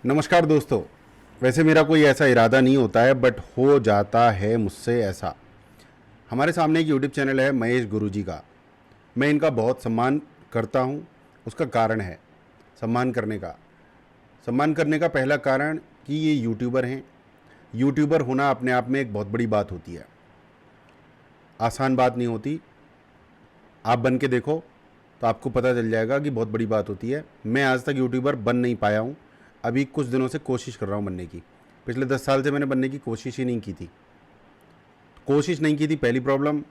नमस्कार दोस्तों। वैसे मेरा कोई ऐसा इरादा नहीं होता है, बट हो जाता है मुझसे ऐसा। हमारे सामने एक यूट्यूब चैनल है महेश गुरुजी का। मैं इनका बहुत सम्मान करता हूँ। उसका कारण है सम्मान करने का पहला कारण कि ये यूट्यूबर हैं। यूट्यूबर होना अपने आप में एक बहुत बड़ी बात होती है, आसान बात नहीं होती। आप बन के देखो तो आपको पता चल जाएगा कि बहुत बड़ी बात होती है। मैं आज तक यूट्यूबर बन नहीं पाया हूँ। अभी कुछ दिनों से कोशिश कर रहा हूँ बनने की। पिछले 10 साल से मैंने बनने की कोशिश ही नहीं की थी। कोशिश नहीं की थी, पहली प्रॉब्लम।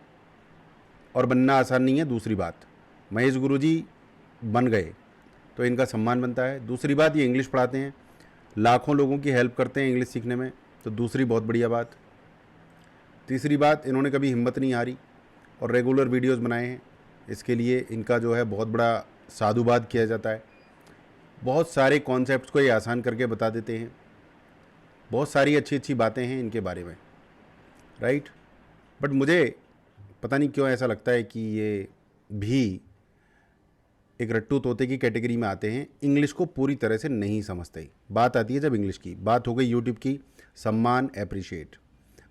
और बनना आसान नहीं है, दूसरी बात। महेश गुरुजी बन गए तो इनका सम्मान बनता है। दूसरी बात, ये इंग्लिश पढ़ाते हैं, लाखों लोगों की हेल्प करते हैं इंग्लिश सीखने में, तो दूसरी बहुत बढ़िया बात। तीसरी बात, इन्होंने कभी हिम्मत नहीं हारी और रेगुलर वीडियोस बनाए हैं। इसके लिए इनका जो है बहुत बड़ा साधुवाद किया जाता है। बहुत सारे कॉन्सेप्ट्स को ये आसान करके बता देते हैं। बहुत सारी अच्छी अच्छी बातें हैं इनके बारे में, राइट। बट मुझे पता नहीं क्यों ऐसा लगता है कि ये भी एक रट्टू तोते की कैटेगरी में आते हैं। इंग्लिश को पूरी तरह से नहीं समझते। बात आती है जब इंग्लिश की बात हो गई, यूट्यूब की, सम्मान एप्रिशिएट।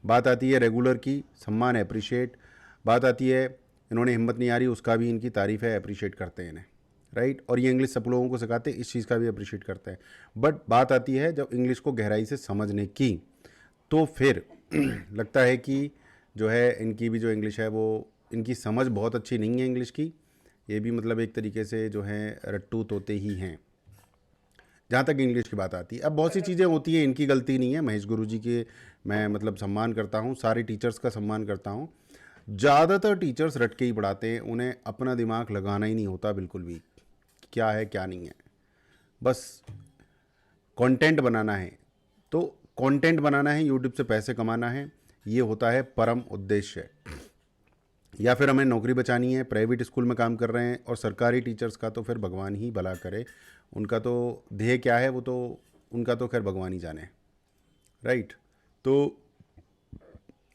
बात आती है रेगुलर की, सम्मान एप्रिशिएट। बात आती है इन्होंने हिम्मत नहीं आ रही, उसका भी इनकी तारीफ़ है, अप्रिशिएट करते हैं इन्हें, राइट। और ये इंग्लिश सब लोगों को सिखाते हैं, इस चीज़ का भी अप्रिशिएट करते हैं। बट बात आती है जब इंग्लिश को गहराई से समझने की, तो फिर लगता है कि जो है इनकी भी जो इंग्लिश है वो, इनकी समझ बहुत अच्छी नहीं है इंग्लिश की। ये भी मतलब एक तरीके से जो है रट्टू तोते ही हैं जहाँ तक इंग्लिश की बात आती है। अब बहुत सी चीज़ें होती हैं, इनकी गलती नहीं है। महेश गुरुजी के मैं मतलब सम्मान करता हूँ, सारे टीचर्स का सम्मान करता हूँ। ज़्यादातर टीचर्स रट के ही पढ़ाते हैं, उन्हें अपना दिमाग लगाना ही नहीं होता बिल्कुल भी, क्या है क्या नहीं है। बस कंटेंट बनाना है, तो कंटेंट बनाना है, यूट्यूब से पैसे कमाना है, ये होता है परम उद्देश्य। या फिर हमें नौकरी बचानी है, प्राइवेट स्कूल में काम कर रहे हैं, और सरकारी टीचर्स का तो फिर भगवान ही भला करे। उनका तो ध्येय क्या है वो तो उनका तो खैर भगवान ही जाने, राइट। तो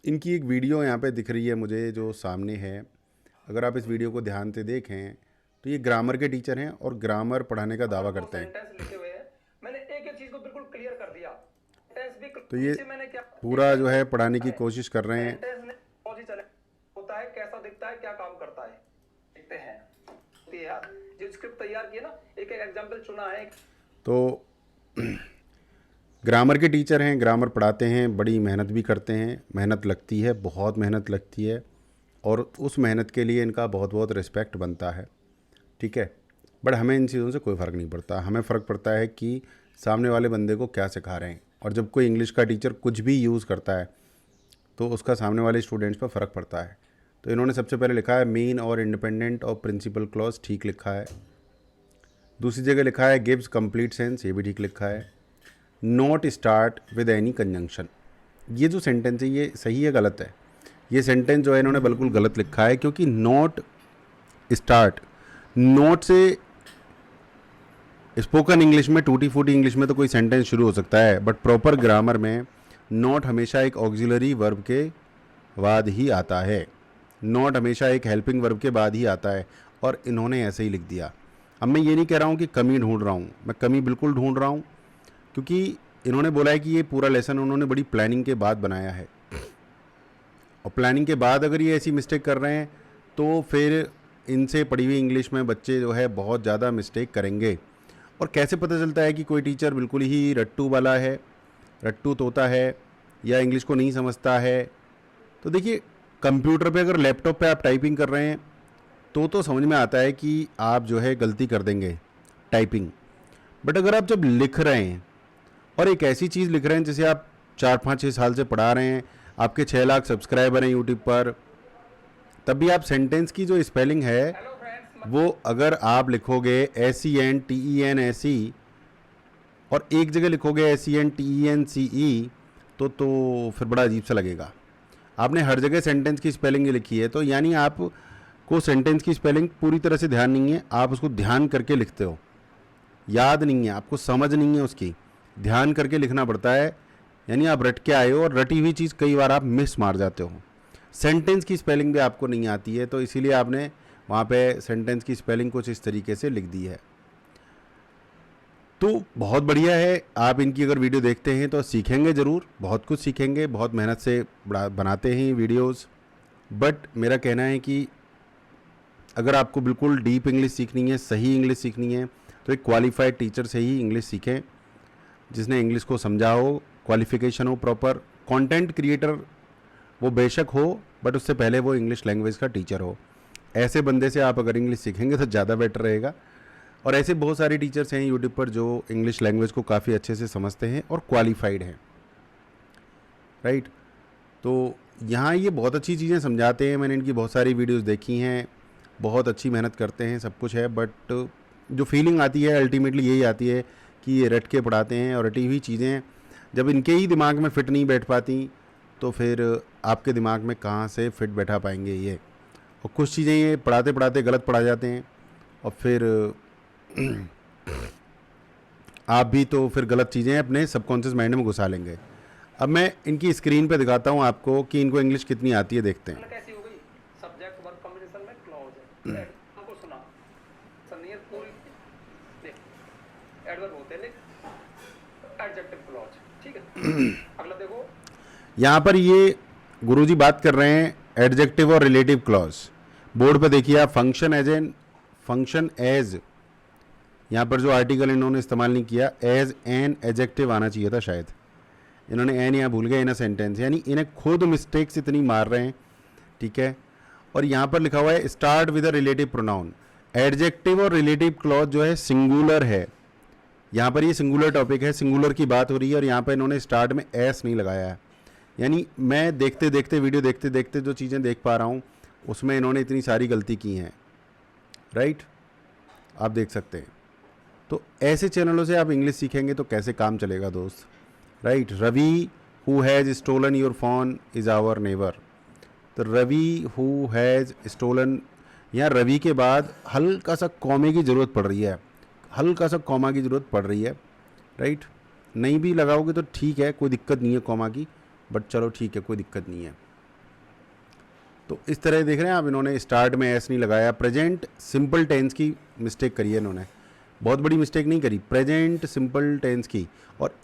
इनकी एक वीडियो यहाँ पे दिख रही है मुझे जो सामने है। अगर आप इस वीडियो को ध्यान से देखें तो ये ग्रामर के टीचर हैं और ग्रामर पढ़ाने का दावा करते हैं। सेंटेंस लिखे हुए हैं। मैंने एक एक चीज को बिल्कुल क्लियर कर दिया। सेंटेंस भी तो ये नीचे मैंने क्या पूरा जो है पढ़ाने की कोशिश कर रहे हैं। सेंटेंस ने बहुत ही चले होता है, कैसा दिखता है, क्या काम करता है, देखते हैं। होती है यार, जो स्क्रिप्ट तैयार की है ना, एक एक एग्जांपल चुना है। तो ग्रामर के टीचर हैं, ग्रामर पढ़ाते हैं, बड़ी मेहनत भी करते हैं, मेहनत लगती है, बहुत मेहनत लगती है, और उस मेहनत के लिए इनका बहुत बहुत रिस्पेक्ट बनता है, ठीक है। बट हमें इन चीज़ों से कोई फ़र्क नहीं पड़ता। हमें फ़र्क पड़ता है कि सामने वाले बंदे को क्या सिखा रहे हैं। और जब कोई इंग्लिश का टीचर कुछ भी यूज़ करता है तो उसका सामने वाले स्टूडेंट्स पर फ़र्क पड़ता है। तो इन्होंने सबसे पहले लिखा है मेन और इंडिपेंडेंट और प्रिंसिपल क्लॉज, ठीक लिखा है। दूसरी जगह लिखा है गिव्स कंप्लीट सेंस, ये भी ठीक लिखा है। Not start with any conjunction, ये जो सेंटेंस है ये सही है गलत है? ये सेंटेंस जो है इन्होंने बिल्कुल गलत लिखा है, क्योंकि नॉट स्टार्ट, नोट से स्पोकन इंग्लिश में, टूटी फूटी इंग्लिश में तो कोई सेंटेंस शुरू हो सकता है, बट प्रॉपर ग्रामर में नॉट हमेशा एक ऑक्सिलरी वर्ब के बाद ही आता है। नॉट हमेशा एक हेल्पिंग वर्ब के बाद ही आता है, और इन्होंने ऐसे ही लिख दिया। अब मैं ये नहीं कह रहा हूँ कि कमी ढूंढ रहा हूँ, मैं कमी बिल्कुल ढूंढ रहा हूँ, क्योंकि इन्होंने बोला है कि ये पूरा लेसन उन्होंने बड़ी प्लानिंग के बाद बनाया है। और प्लानिंग के बाद अगर ये ऐसी मिस्टेक कर रहे हैं तो फिर इनसे पढ़ी हुई इंग्लिश में बच्चे जो है बहुत ज़्यादा मिस्टेक करेंगे। और कैसे पता चलता है कि कोई टीचर बिल्कुल ही रट्टू वाला है, रट्टू तोता है, या इंग्लिश को नहीं समझता है? तो देखिए, कंप्यूटर पे अगर लैपटॉप पे आप टाइपिंग कर रहे हैं तो समझ में आता है कि आप जो है गलती कर देंगे टाइपिंग। बट अगर आप जब लिख रहे हैं और एक ऐसी चीज़ लिख रहे हैं जिसे आप 4 5 6 साल से पढ़ा रहे हैं, आपके 6 लाख सब्सक्राइबर हैं यूट्यूब पर, तब भी आप सेंटेंस की जो स्पेलिंग है हेलो फ्रेंड्स। वो अगर आप लिखोगे SENTENSE और एक जगह लिखोगे SENTENCE तो फिर बड़ा अजीब सा लगेगा। आपने हर जगह सेंटेंस की स्पेलिंग लिखी है, तो यानी आपको सेंटेंस की स्पेलिंग पूरी तरह से ध्यान नहीं है। आप उसको ध्यान करके लिखते हो, याद नहीं है, आपको समझ नहीं है उसकी, ध्यान करके लिखना पड़ता है। यानी आप रट के आए हो और रटी हुई चीज़ कई बार आप मिस मार जाते हो। सेंटेंस की स्पेलिंग भी आपको नहीं आती है, तो इसीलिए आपने वहाँ पे सेंटेंस की स्पेलिंग कुछ इस तरीके से लिख दी है। तो बहुत बढ़िया है, आप इनकी अगर वीडियो देखते हैं तो सीखेंगे ज़रूर, बहुत कुछ सीखेंगे, बहुत मेहनत से बनाते हैं वीडियोस। बट मेरा कहना है कि अगर आपको बिल्कुल डीप इंग्लिश सीखनी है, सही इंग्लिश सीखनी है, तो एक क्वालिफाइड टीचर से ही इंग्लिश सीखें, जिसने इंग्लिश को समझा हो, क्वालिफिकेशन हो प्रॉपर। कंटेंट क्रिएटर वो बेशक हो, बट उससे पहले वो इंग्लिश लैंग्वेज का टीचर हो। ऐसे बंदे से आप अगर इंग्लिश सीखेंगे तो ज़्यादा बेटर रहेगा। और ऐसे बहुत सारे टीचर्स हैं यूट्यूब पर जो इंग्लिश लैंग्वेज को काफ़ी अच्छे से समझते हैं और क्वालिफाइड हैं, राइट। तो यहाँ ये बहुत अच्छी चीज़ें समझाते हैं, मैंने इनकी बहुत सारी वीडियोस देखी हैं, बहुत अच्छी मेहनत करते हैं, सब कुछ है। बट जो फीलिंग आती है अल्टीमेटली यही आती है कि ये रट के पढ़ाते हैं, और रटी हुई चीज़ें जब इनके ही दिमाग में फ़िट नहीं बैठ पाती तो फिर आपके दिमाग में कहाँ से फिट बैठा पाएंगे ये। और कुछ चीज़ें ये पढ़ाते पढ़ाते गलत पढ़ा जाते हैं, और फिर आप भी तो फिर गलत चीज़ें अपने सबकॉन्शियस माइंड में घुसा लेंगे। अब मैं इनकी स्क्रीन पे दिखाता हूँ आपको कि इनको इंग्लिश कितनी आती है, देखते हैं। कैसी हो गई? सब्जेक्ट वर्ब कॉम्बिनेशन में क्लॉज है। आपको सुना सनियर पूरी देख एडवर्ब होते हैं, लेकिन एडजेक्टिव क्लॉज, ठीक है। अगला देखो, यहाँ पर ये गुरुजी बात कर रहे हैं एडजेक्टिव और रिलेटिव क्लॉज। बोर्ड पे देखिए आप, फंक्शन एज, यहाँ पर जो आर्टिकल इन्होंने इस्तेमाल नहीं किया, एज एन एडजेक्टिव आना चाहिए था शायद, इन्होंने एन यहाँ भूल गए इन अ सेंटेंस, यानी इन्हें खुद मिस्टेक्स इतनी मार रहे हैं, ठीक है। और यहाँ पर लिखा हुआ है start with a relative pronoun. Adjective और रिलेटिव क्लॉज जो है सिंगुलर है, यहाँ पर ये सिंगुलर टॉपिक है, सिंगुलर की बात हो रही है, और यहाँ पर इन्होंने स्टार्ट में एस नहीं लगाया है। यानी मैं देखते देखते वीडियो देखते देखते जो चीज़ें देख पा रहा हूँ उसमें इन्होंने इतनी सारी गलती की हैं, राइट, आप देख सकते हैं। तो ऐसे चैनलों से आप इंग्लिश सीखेंगे तो कैसे काम चलेगा दोस्त, right. Ravi who has stolen your phone is our neighbour. तो रवि हु हैज़ स्टोलन, यहाँ रवि के बाद हल्का सा कॉमे की ज़रूरत पड़ रही है, हल्का सा कॉमा की ज़रूरत पड़ रही है, राइट। नहीं भी लगाओगे तो ठीक है, कोई दिक्कत नहीं है कॉमा की, बट चलो ठीक है, कोई दिक्कत नहीं है। तो इस तरह देख रहे हैं आप, इन्होंने स्टार्ट में एस नहीं लगाया। प्रेजेंट सिंपल टेंस की मिस्टेक करी है इन्होंने, बहुत बड़ी मिस्टेक नहीं करी, प्रेजेंट सिंपल टेंस की। और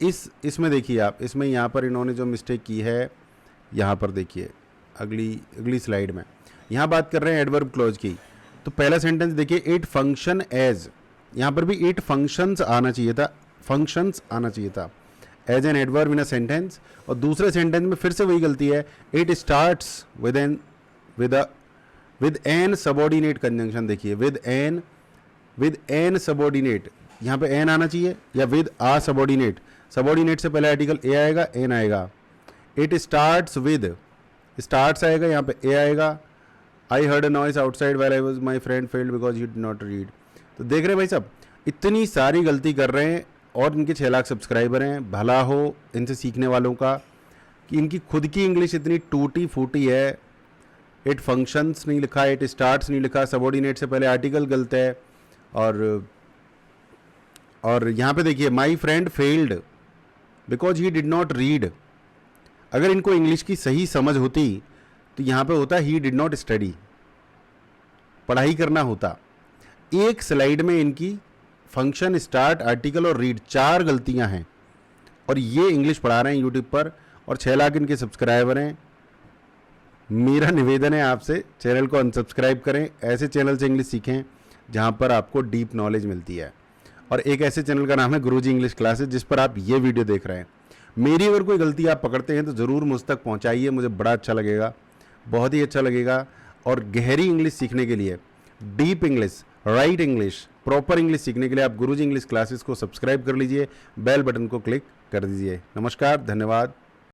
इसमें देखिए आप, इसमें यहाँ पर इन्होंने जो मिस्टेक की है, यहाँ पर देखिए अगली स्लाइड में, यहाँ बात कर रहे हैं एडवर्ब क्लॉज की। तो पहला सेंटेंस देखिए, इट फंक्शन एज, यहाँ पर भी इट फंक्शंस आना चाहिए था, फंक्शंस आना चाहिए था as an adverb in a sentence. और दूसरे सेंटेंस में फिर से वही गलती है, it starts with an subordinate conjunction. देखिए विद एन सबॉर्डिनेट, यहाँ पे एन आना चाहिए, या विद आ सबॉर्डिनेट। सबॉर्डिनेट से पहले आर्टिकल ए आएगा, एन आएगा। इट स्टार्ट्स विद, स्टार्ट्स आएगा, यहाँ पे ए आएगा। I heard a noise outside while I was my friend failed because he did not read. तो देख रहे हैं भाई साहब, इतनी सारी गलती कर रहे हैं, और इनके 6 लाख सब्सक्राइबर हैं। भला हो इनसे सीखने वालों का कि इनकी खुद की इंग्लिश इतनी टूटी फूटी है। इट फंक्शंस नहीं लिखा, इट स्टार्ट्स नहीं लिखा, सबॉर्डिनेट से पहले आर्टिकल गलत है। और यहाँ पे देखिए, my friend failed because he did not read. अगर इनको इंग्लिश की सही समझ होती तो यहाँ पे होता ही डिड नॉट स्टडी, पढ़ाई करना होता। एक स्लाइड में इनकी फंक्शन, स्टार्ट, आर्टिकल और रीड 4 गलतियां हैं, और ये इंग्लिश पढ़ा रहे हैं यूट्यूब पर, और 6 लाख इनके सब्सक्राइबर हैं। मेरा निवेदन है आपसे, चैनल को अनसब्सक्राइब करें, ऐसे चैनल से इंग्लिश सीखें जहां पर आपको डीप नॉलेज मिलती है। और एक ऐसे चैनल का नाम है गुरुजी इंग्लिश क्लासेस, जिस पर आप ये वीडियो देख रहे हैं। मेरी अगर कोई गलती आप पकड़ते हैं तो ज़रूर मुझ तक पहुँचाइए, मुझे बड़ा अच्छा लगेगा, बहुत ही अच्छा लगेगा। और गहरी इंग्लिश सीखने के लिए, deep English, right English, proper English सीखने के लिए आप गुरुजी इंग्लिश क्लासेस को सब्सक्राइब कर लीजिए, बेल बटन को क्लिक कर दीजिए। नमस्कार, धन्यवाद।